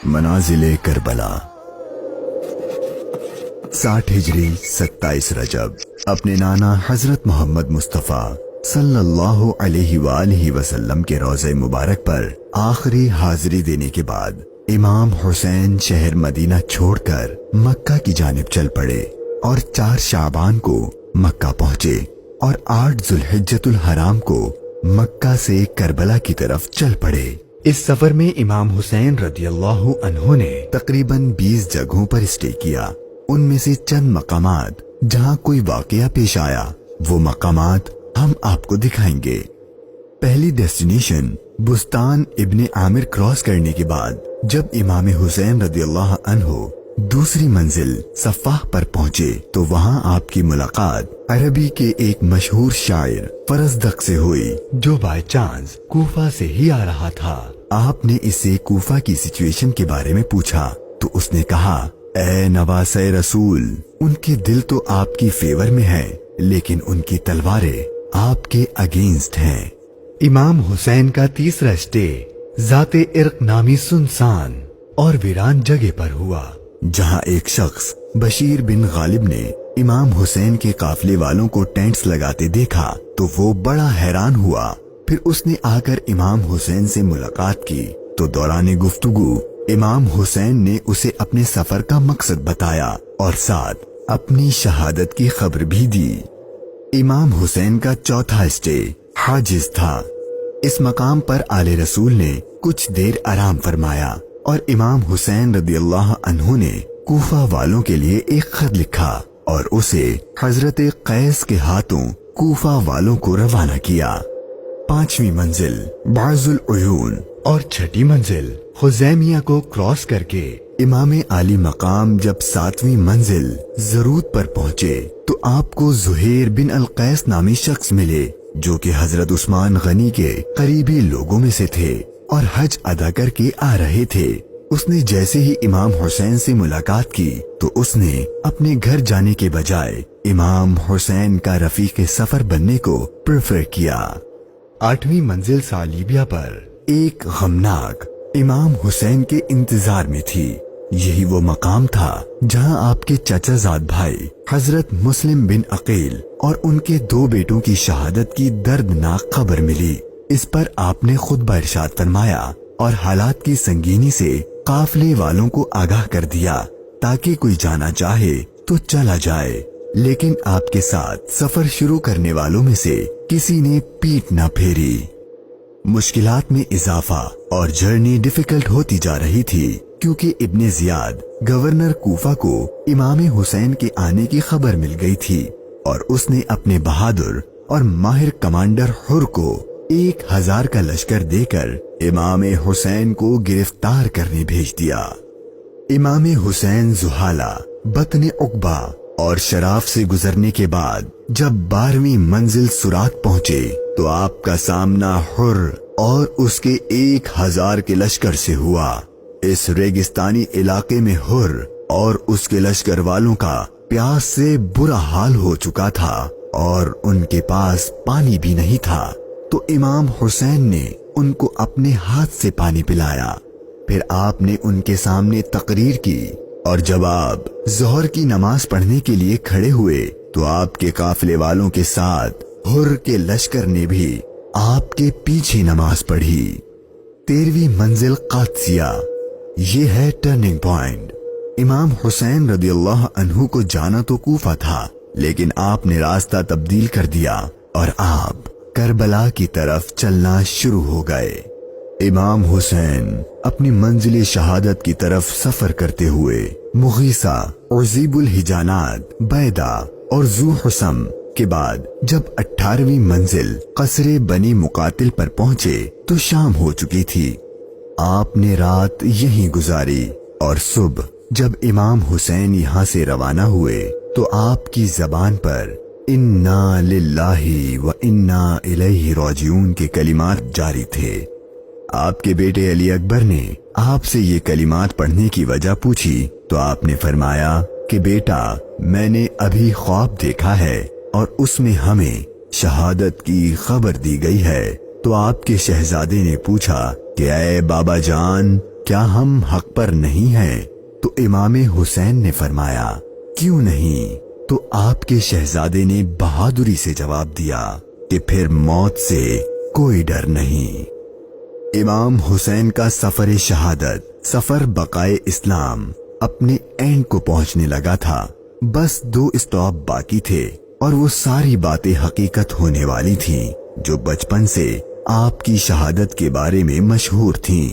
मनाजिले Karbala 60 हिजरी 27 रजब अपने नाना हजरत मोहम्मद मुस्तफ़ा सल्लल्लाहु अलैहि वसल्लम के रोज़े मुबारक पर आखिरी हाजिरी देने के बाद इमाम हुसैन शहर मदीना छोड़कर मक्का की जानिब चल पड़े और 4 शाबान को मक्का पहुंचे और 8 जुल्हिज्जतुल हराम को मक्का से करबला की तरफ चल पड़े। इस सफर में इमाम हुसैन रदियल्लाहु अन्हु ने तकरीबन 20 जगहों पर स्टे किया। उनमें से चंद मकामात जहां कोई वाकया पेश आया वो मकामात हम आपको दिखाएंगे। पहली डेस्टिनेशन बुस्तान इब्ने आमिर क्रॉस करने के बाद जब इमाम हुसैन रदियल्लाहु अन्हु दूसरी मंजिल सफ़ाह पर पहुंचे तो वहां आपकी मुलाकात अरबी के एक मशहूर शायर फरजदक से हुई जो बाय चांस कूफा से ही आ रहा था। आपने इससे कूफा की सिचुएशन के बारे में पूछा तो उसने कहा, ए नवासे रसूल, उनके दिल तो आपकी फेवर में है लेकिन उनकी तलवारें आपके अगेंस्ट हैं। इमाम हुसैन का तीसरा स्टे जाते इर्क नामी सुनसान और वीरान जगह पर हुआ जहां एक शख्स बशीर बिन गालिब ने इमाम हुसैन के काफले वालों को टेंट्स लगाते देखा तो वो बड़ा हैरान हुआ। फिर उसने आकर इमाम हुसैन से मुलाकात की तो दौरान गुफ्तगू इमाम हुसैन ने उसे अपने सफर का मकसद बताया और साथ अपनी शहादत की खबर भी दी। इमाम हुसैन का चौथा स्टे हाजिज था। इस मकाम पर आले रसूल ने कुछ देर आराम फरमाया और इमाम हुसैन रदियल्लाहु अन्हु ने कूफा वालों के लिए एक खत लिखा और उसे हजरत कैस के हाथों कूफा वालों को रवाना किया। 5वीं मंजिल बाजुल उयून और 6ठी मंजिल खुजैमिया को क्रॉस करके इमाम आली मकाम जब 7वीं मंजिल जरूद पर पहुँचे तो आपको जुहैर बिन अल कैस नामी शख्स मिले जो कि हजरत उस्मान गनी के करीबी लोगों में से थे और हज अदा करके आ रहे थे। उसने जैसे ही इमाम हुसैन से मुलाकात की तो उसने अपने घर जाने के बजाय इमाम हुसैन का रफीक सफर बनने को प्रेफर किया। 8वीं मंजिल सालिबिया पर एक गमनाक इमाम हुसैन के इंतजार में थी। यही वो मकाम था जहां आपके चाचाजाद भाई हजरत मुस्लिम बिन अकील और उनके 2 बेटों की शहादत की दर्दनाक खबर मिली। इस पर आपने खुतबा इरशाद फरमाया और हालात की संगीनी से काफले वालों को आगाह कर दिया ताकि कोई जाना चाहे तो चला जाए, लेकिन आपके साथ सफर शुरू करने वालों में से किसी ने पीठ न फेरी। मुश्किलात में इजाफा और जर्नी डिफिकल्ट होती जा रही थी क्योंकि इब्ने जियाद गवर्नर कूफा को इमाम हुसैन के आने की खबर मिल गई थी और उसने अपने बहादुर और माहिर कमांडर हुर को 1000 का लश्कर देकर इमाम हुसैन को गिरफ्तार करने भेज दिया। इमाम हुसैन जुहाला, बतने उकबा और शराफ से गुजरने के बाद जब 12वीं मंजिल सुरात पहुंचे तो आपका सामना हुर और उसके 1000 के लश्कर से हुआ। इस रेगिस्तानी इलाके में हुर और उसके लश्कर वालों का प्यास से बुरा हाल हो चुका था और उनके पास पानी भी नहीं था तो इमाम हुसैन ने उनको अपने हाथ से पानी पिलाया। फिर आपने उनके सामने तकरीर की और जब आप जोहर की नमाज पढ़ने के लिए खड़े हुए तो आपके काफले वालों के साथ हुर के लश्कर ने भी आपके पीछे नमाज पढ़ी। 13वीं मंजिल कादसिया, ये है टर्निंग पॉइंट। इमाम हुसैन रदियल्लाहु अन्हु को जाना तो कूफा था लेकिन आपने रास्ता तब्दील कर दिया और आप करबला की तरफ चलना शुरू हो गए। इमाम हुसैन अपनी मंजिल शहादत की तरफ सफर करते हुए मुगीसा, उज़ीबुल हिजानात, बैदा और जू हुसम के बाद जब 18वीं मंजिल कसरे बनी मुकातिल पर पहुंचे तो शाम हो चुकी थी। आपने रात यहीं गुजारी और सुबह जब इमाम हुसैन यहाँ से रवाना हुए तो आपकी जबान पर इन्ना लिल्लाही व इन्ना इलैहि राजिऊन के कलिमात जारी थे। आपके बेटे अली अकबर ने आपसे ये कलिमात पढ़ने की वजह पूछी तो आपने फरमाया कि बेटा, मैंने अभी ख्वाब देखा है और उसमें हमें शहादत की खबर दी गई है। तो आपके शहजादे ने पूछा कि ऐ बाबा जान, کیا ہم حق پر نہیں ہیں؟ تو امام حسین نے فرمایا کیوں نہیں؟ تو آپ کے شہزادے نے بہادری سے جواب دیا کہ پھر موت سے کوئی ڈر نہیں۔ امام حسین کا سفر شہادت، سفر بقائے اسلام اپنے اینڈ کو پہنچنے لگا تھا۔ بس 2 اسٹاپ باقی تھے اور وہ ساری باتیں حقیقت ہونے والی تھیں جو بچپن سے آپ کی شہادت کے بارے میں مشہور تھیں۔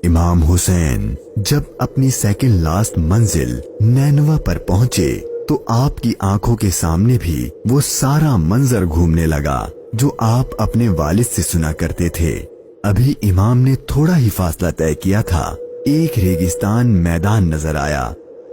امام حسین جب اپنی سیکنڈ لاسٹ منزل نینوا پر پہنچے تو آپ کی آنکھوں کے سامنے بھی وہ سارا منظر گھومنے لگا جو آپ اپنے والد سے سنا کرتے تھے۔ ابھی امام نے تھوڑا ہی فاصلہ طے کیا تھا، ایک ریگستان میدان نظر آیا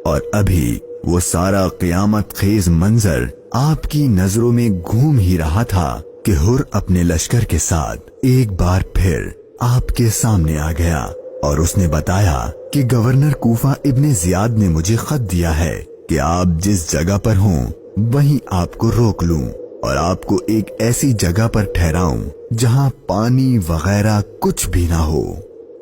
اور ابھی وہ سارا قیامت خیز منظر آپ کی نظروں میں گھوم ہی رہا تھا کہ ہر اپنے لشکر کے ساتھ ایک بار پھر آپ کے سامنے آ گیا اور اس نے بتایا کہ گورنر کوفہ ابن زیاد نے مجھے خط دیا ہے کہ آپ جس جگہ پر ہوں وہیں آپ کو روک لوں اور آپ کو ایک ایسی جگہ پر ٹھہراؤں جہاں پانی وغیرہ کچھ بھی نہ ہو۔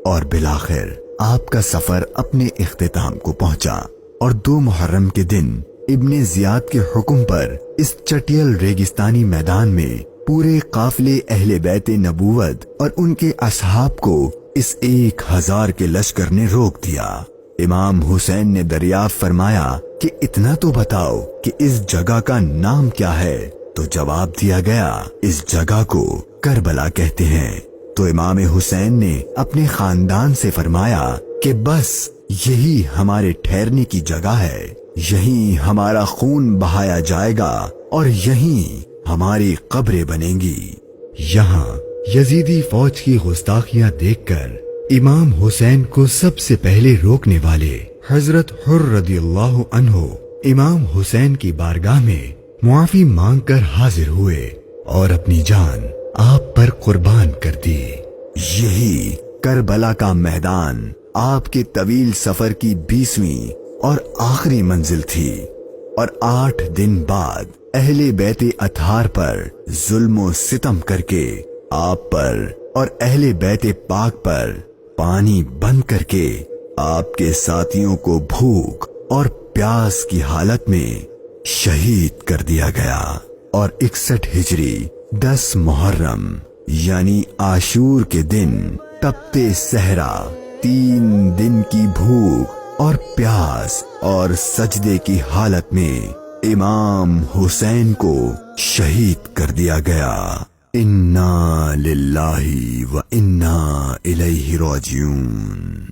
اور بالآخر آپ کا سفر اپنے اختتام کو پہنچا اور 2 محرم کے دن ابن زیاد کے حکم پر اس چٹیل ریگستانی میدان میں پورے قافلے اہل بیت نبوت اور ان کے اصحاب کو اس 1000 کے لشکر نے روک دیا۔ امام حسین نے دریافت فرمایا کہ اتنا تو بتاؤ کہ اس جگہ کا نام کیا ہے؟ تو جواب دیا گیا اس جگہ کو کربلا کہتے ہیں۔ تو امام حسین نے اپنے خاندان سے فرمایا کہ بس یہی ہمارے ٹھہرنے کی جگہ ہے، یہیں ہمارا خون بہایا جائے گا اور یہیں ہماری قبریں بنیں گی۔ یہاں یزیدی فوج کی گستاخیاں دیکھ کر امام حسین کو سب سے پہلے روکنے والے حضرت حر رضی اللہ عنہ امام حسین کی بارگاہ میں معافی مانگ کر حاضر ہوئے اور اپنی جان آپ پر قربان کر دی۔ یہی کربلا کا میدان آپ کے طویل سفر کی 20ویں اور آخری منزل تھی، اور 8 دن بعد اہل بیت اطہار پر ظلم و ستم کر کے آپ پر اور اہل بیت پاک پر پانی بند کر کے آپ کے ساتھیوں کو بھوک اور پیاس کی حالت میں شہید کر دیا گیا۔ اور 61 ہجری 10 محرم یعنی عاشور کے دن تپتے صحرا 3 دن کی بھوک اور پیاس اور سجدے کی حالت میں امام حسین کو شہید کر دیا گیا۔ انا للہ و انا الیہ راجعون۔